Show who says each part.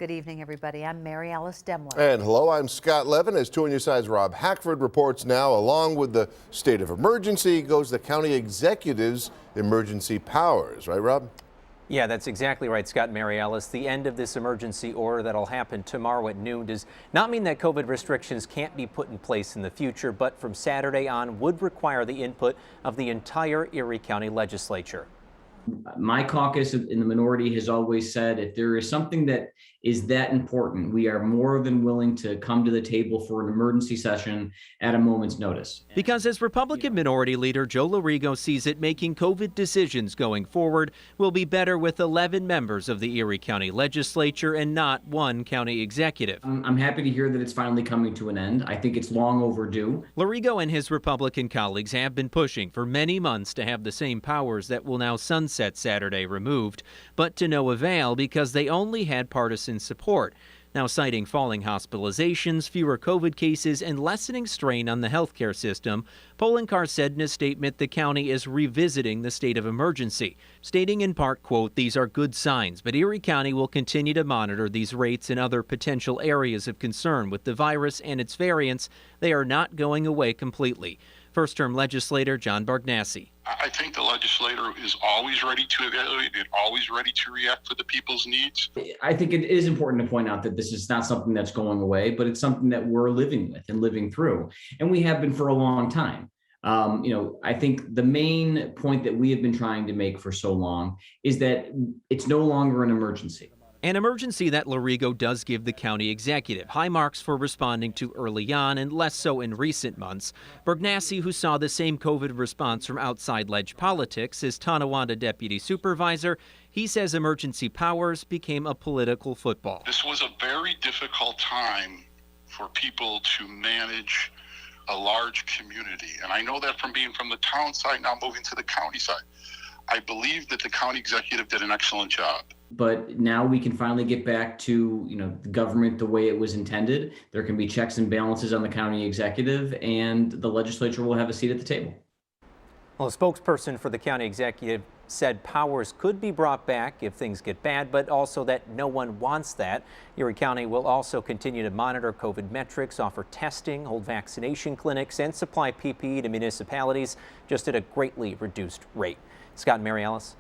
Speaker 1: Good evening, everybody. I'm Mary Alice Demler.
Speaker 2: And hello, I'm Scott Levin. As 2 on your side's Rob Hackford reports now, along with the state of emergency goes the county executive's emergency powers. Right, Rob?
Speaker 3: Yeah, that's exactly right, Scott and Mary Alice. The end of this emergency order that'll happen tomorrow at noon does not mean that COVID restrictions can't be put in place in the future, but from Saturday on would require the input of the entire Erie County legislature.
Speaker 4: My caucus in the minority has always said if there is something that is that important, we are more than willing to come to the table for an emergency session at a moment's notice.
Speaker 3: Because as Republican Minority Leader Joe Larigo sees it, making COVID decisions going forward will be better with 11 members of the Erie County legislature and not one county executive.
Speaker 4: I'm happy to hear that it's finally coming to an end. I think it's long overdue.
Speaker 3: Larigo and his Republican colleagues have been pushing for many months to have the same powers that will now sunset Saturday removed, but to no avail because they only had partisan support. Now citing falling hospitalizations, fewer COVID cases, and lessening strain on the healthcare system, Poloncarz said in a statement the county is revisiting the state of emergency, stating in part, quote, "These are good signs, but Erie County will continue to monitor these rates and other potential areas of concern with the virus and its variants. They are not going away completely." First-term legislator John Bargnassi.
Speaker 5: I think the legislator is always ready to evaluate and always ready to react for the people's needs.
Speaker 4: I think it is important to point out that this is not something that's going away, but it's something that we're living with and living through. And we have been for a long time. I think the main point that we have been trying to make for so long is that it's no longer an emergency.
Speaker 3: An emergency that Larigo does give the county executive high marks for responding to early on and less so in recent months. Bargnassi, who saw the same COVID response from outside ledge politics as Tonawanda deputy supervisor, he says emergency powers became a political football.
Speaker 5: This was a very difficult time for people to manage a large community. And I know that from being from the town side, now moving to the county side. I believe that the county executive did an excellent job.
Speaker 4: But now we can finally get back to, the government the way it was intended. There can be checks and balances on the county executive, and the legislature will have a seat at the table.
Speaker 3: Well, a spokesperson for the county executive said powers could be brought back if things get bad, but also that no one wants that. Erie County will also continue to monitor COVID metrics, offer testing, hold vaccination clinics, and supply PPE to municipalities, just at a greatly reduced rate. Scott and Mary Alice.